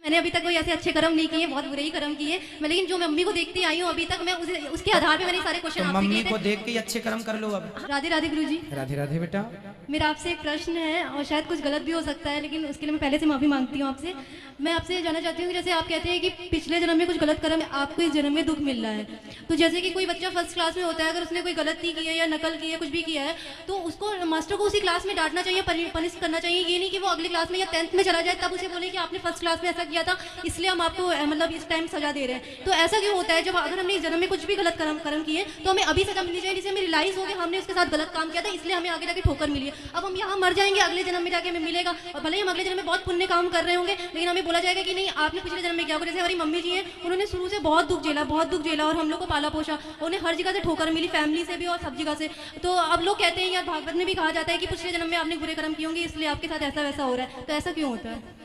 मैंने अभी तक कोई ऐसे अच्छे कर्म नहीं किए, बहुत बुरे ही कर्म किए मैं, लेकिन जो मैं मम्मी को देखती आई हूँ अभी तक, मैं उसके आधार पे मैंने सारे क्वेश्चन तो आपसे मम्मी किए को थे। देख के ही अच्छे कर्म कर लो अब। राधे राधे गुरुजी। राधे राधे बेटा। मेरा आपसे एक प्रश्न है और शायद कुछ गलत भी हो सकता है, लेकिन उसके लिए मैं पहले से माफ़ी मांगती हूँ आपसे। मैं आपसे ये जानना चाहती हूँ कि जैसे आप कहते हैं कि पिछले जन्म में कुछ गलत कर्म आपको इस जन्म में दुख मिल रहा है, तो जैसे कि कोई बच्चा फर्स्ट क्लास में होता है, अगर उसने कोई गलती की है या नकल की है, कुछ भी किया है, तो उसको मास्टर को उसी क्लास में डांटना चाहिए, पनिश करना चाहिए। ये नहीं कि वो अगली क्लास में या 10th में चला जाए तब उसे बोले कि आपने फर्स्ट क्लास में ऐसा किया था इसलिए हम आपको मतलब इस टाइम सजा दे रहे हैं। तो ऐसा क्यों होता है? जब अगर हमने इस जन्म में कुछ भी गलत कर्म किए तो हमें अभी सजा मिलनी चाहिए, जिससे हमें रियलाइज हो गया हमने उसके साथ गलत काम किया था, इसलिए हमें आगे जाके ठोकर मिली है। अब हम यहाँ मर जाएंगे, अगले जन्म में जाके हमें मिलेगा, और भले ही हम अगले जन्म में बहुत पुण्य काम कर रहे होंगे, लेकिन हमें बोला जाएगा कि नहीं आपने पिछले जन्म में क्या किया। जैसे हमारी मम्मी जी हैं, उन्होंने शुरू से बहुत दुख झेला और हम लोग को पाला पोषा, उन्हें हर जगह से ठोकर मिली, फैमिली से भी और सब जगह से। तो अब लोग कहते हैं यार, भागवत में भी कहा जाता है कि पिछले जन्म में आपने बुरे कर्म किए होंगे इसलिए आपके साथ ऐसा वैसा हो रहा है, तो ऐसा क्यों होता है?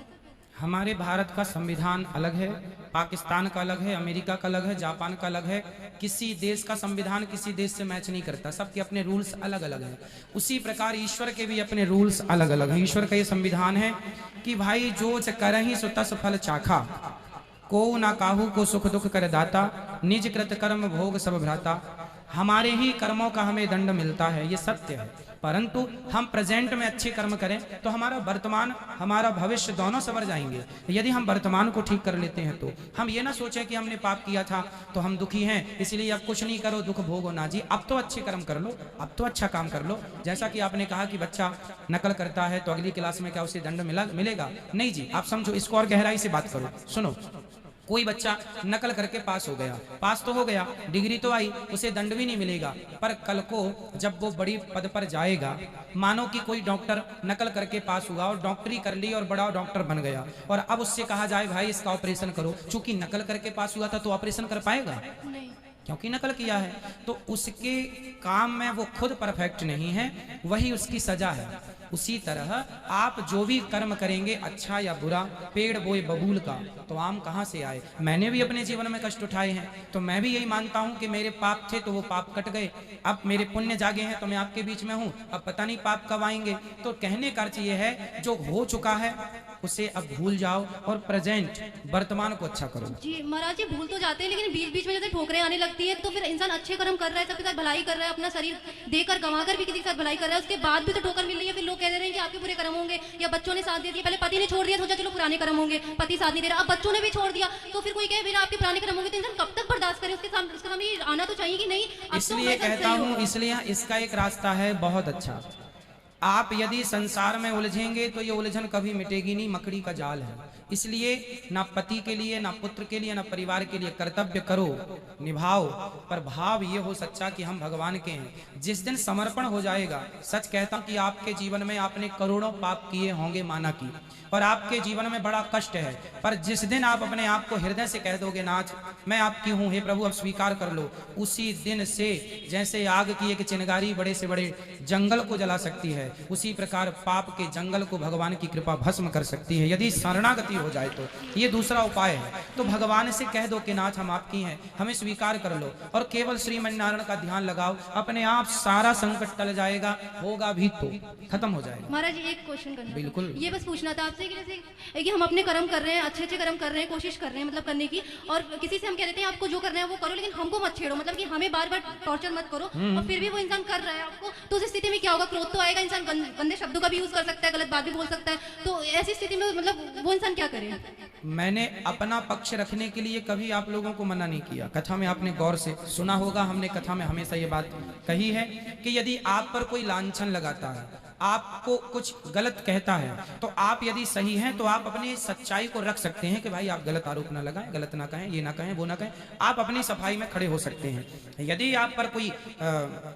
हमारे भारत का संविधान अलग है, पाकिस्तान का अलग है, अमेरिका का अलग है, जापान का अलग है। किसी देश का संविधान किसी देश से मैच नहीं करता, सबके अपने रूल्स अलग अलग हैं। उसी प्रकार ईश्वर के भी अपने रूल्स अलग अलग हैं। ईश्वर का ये संविधान है कि भाई जो करहि सो तस फल चाखा, को ना काहू को सुख दुख कर दाता, निज कृत कर्म भोग सब भ्राता। हमारे ही कर्मों का हमें दंड मिलता है, ये सत्य है। परंतु हम प्रेजेंट में अच्छे कर्म करें तो हमारा वर्तमान हमारा भविष्य दोनों संवर जाएंगे। यदि हम वर्तमान को ठीक कर लेते हैं तो हम ये ना सोचें कि हमने पाप किया था तो हम दुखी हैं इसलिए अब कुछ नहीं करो, दुख भोगो ना जी। अब तो अच्छे कर्म कर लो, अब तो अच्छा काम कर लो। जैसा कि आपने कहा कि बच्चा नकल करता है तो अगली क्लास में क्या उसे दंड मिलेगा? नहीं जी, आप समझो, इसको और गहराई से बात करो। सुनो, कोई बच्चा नकल करके पास हो गया, पास तो हो गया, डिग्री तो आई, उसे दंड भी नहीं मिलेगा, पर कल को जब वो बड़ी पद पर जाएगा, मानो कि कोई डॉक्टर नकल करके पास हुआ और डॉक्टरी कर ली और बड़ा डॉक्टर बन गया, और अब उससे कहा जाए भाई इसका ऑपरेशन करो, चूंकि नकल करके पास हुआ था तो ऑपरेशन कर पाएगा? नहीं, क्योंकि नकल किया है। तो उसके काम में वो खुद परफेक्ट नहीं है, वही उसकी सजा है। उसी तरह आप जो भी कर्म करेंगे, अच्छा या बुरा, पेड़ बोए बबूल का तो आम कहाँ से आए। मैंने भी अपने जीवन में कष्ट उठाए हैं, तो मैं भी यही मानता हूँ कि मेरे पाप थे तो वो पाप कट गए, अब मेरे पुण्य जागे हैं तो मैं आपके बीच में हूँ, अब पता नहीं पाप कब आएंगे। तो कहने का अर्थ ये है, जो हो चुका है उसे अब भूल जाओ और प्रेजेंट वर्तमान को अच्छा करो। जी महाराज जी, भूल तो जाते हैं, लेकिन बीच बीच में जैसे ठोकरें आने लगती है तो फिर इंसान अच्छे कर्म कर रहा है, सबके साथ भलाई कर रहा है, अपना शरीर देकर गंवाकर भी किसी के साथ भलाई कर रहा है, उसके बाद भी तो ठोकर मिल रही है। फिर लोग कह रहे हैं कि आपके बुरे कर्म होंगे, या बच्चों ने साथ दे दिया, पहले पति ने छोड़ दिया, सोचा चलो पुराने कर्म होंगे, पति साथ नहीं दे रहा, अब बच्चों ने भी छोड़ दिया, तो फिर कोई कहे आपके पुराने कर्म होंगे, तो इंसान कब तक बर्दाश्त करे? उसके सामने आना तो चाहिए कि नहीं। इसलिए कहता हूँ, इसलिए इसका एक रास्ता है बहुत अच्छा। आप यदि संसार में उलझेंगे तो ये उलझन कभी मिटेगी नहीं, मकड़ी का जाल है। इसलिए ना पति के लिए, ना पुत्र के लिए, ना परिवार के लिए कर्तव्य करो, निभाओ, पर भाव ये हो सच्चा कि हम भगवान के हैं। जिस दिन समर्पण हो जाएगा, सच कहता हूं कि आपके जीवन में आपने करोड़ों पाप किए होंगे माना की, और आपके जीवन में बड़ा कष्ट है, पर जिस दिन आप अपने आप को हृदय से कह दोगे नाथ मैं आपकी हूं, हे प्रभु अब स्वीकार कर लो, उसी दिन से जैसे आग की एक चिंगारी बड़े से बड़े जंगल को जला सकती है, उसी प्रकार पाप के जंगल को भगवान की कृपा भस्म कर सकती है, यदि शरणागति हो जाए तो। ये दूसरा उपाय है। तो भगवान से कह दो कि नाथ हम आपकी हैं, हमें स्वीकार कर लो, और केवल श्रीमन नारायण का ध्यान लगाओ, अपने आप सारा संकट टल जाएगा, होगा भी तो खत्म हो जाएगा। महाराज एक क्वेश्चन करना, बिल्कुल, ये बस पूछना था आपसे कि जैसे कि हम अपने कर्म कर रहे हैं, अच्छे अच्छे कर्म कर रहे हैं, कोशिश कर रहे हैं मतलब करने की, और किसी से हम कह देते हैं आपको जो करना है वो करो, लेकिन हमको मत छेड़ो, मतलब कि हमें बार बार टॉर्चर मत करो, और फिर भी वो इंसान कर रहा है आपको, तो उस स्थिति में क्या होगा? क्रोध तो आएगा, इंसान गंदे शब्दों का भी यूज कर सकता है, गलत बात भी बोल सकता है, तो ऐसी स्थिति में मतलब वो इंसान क्या करे? मैंने अपना पक्ष रखने के लिए कभी आप लोगों को मना नहीं किया। कथा में आपने गौर से सुना होगा, हमने कथा में हमेशा ये बात कही है कि यदि आप पर कोई लांछन लगाता है, आपको कुछ गलत कहता है, तो आप यदि सही हैं तो आप अपनी सच्चाई को रख सकते हैं कि भाई आप गलत आरोप ना लगाएं, गलत ना कहें, ये ना कहें, वो ना कहें, आप अपनी सफाई में खड़े हो सकते हैं। यदि आप पर कोई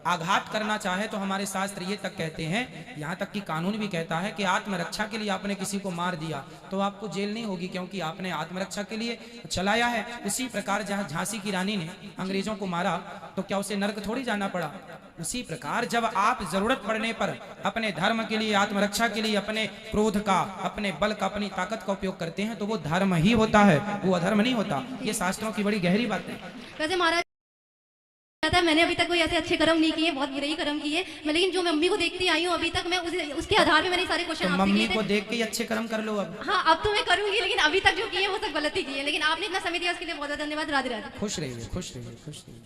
आघात करना चाहे तो हमारे शास्त्र ये तक कहते हैं, यहाँ तक कि कानून भी कहता है कि आत्मरक्षा के लिए आपने किसी को मार दिया तो आपको जेल नहीं होगी, क्योंकि आपने आत्मरक्षा के लिए चलाया है। उसी प्रकार जहाँ झांसी की रानी ने अंग्रेजों को मारा तो क्या उसे नर्क थोड़ी जाना पड़ा? उसी प्रकार जब आप जरूरत पड़ने पर अपने धर्म के लिए, आत्मरक्षा के लिए अपने क्रोध का, अपने बल का, अपनी ताकत का उपयोग करते हैं तो वो धर्म ही होता है, वो अधर्म नहीं होता। ये शास्त्रों की बड़ी गहरी बात है। वैसे महाराज था, मैंने अभी तक कोई ऐसे अच्छे कर्म नहीं किए, बहुत बुरे ही कर्म किए मैं, लेकिन जो मैं मम्मी को देखती आई हूँ अभी तक, मैं उसके आधार पे मैंने सारे तो क्वेश्चन आपसे मम्मी किए को थे। देख के ही अच्छे कर्म कर लो अब। हाँ अब तो मैं करूंगी, लेकिन अभी तक जो किए वो सब गलत ही किए, लेकिन आपने इतना समय दिया उसके लिए बहुत बहुत धन्यवाद। राधे राधे। खुश रहिए, खुश रहिए, खुश रहिए।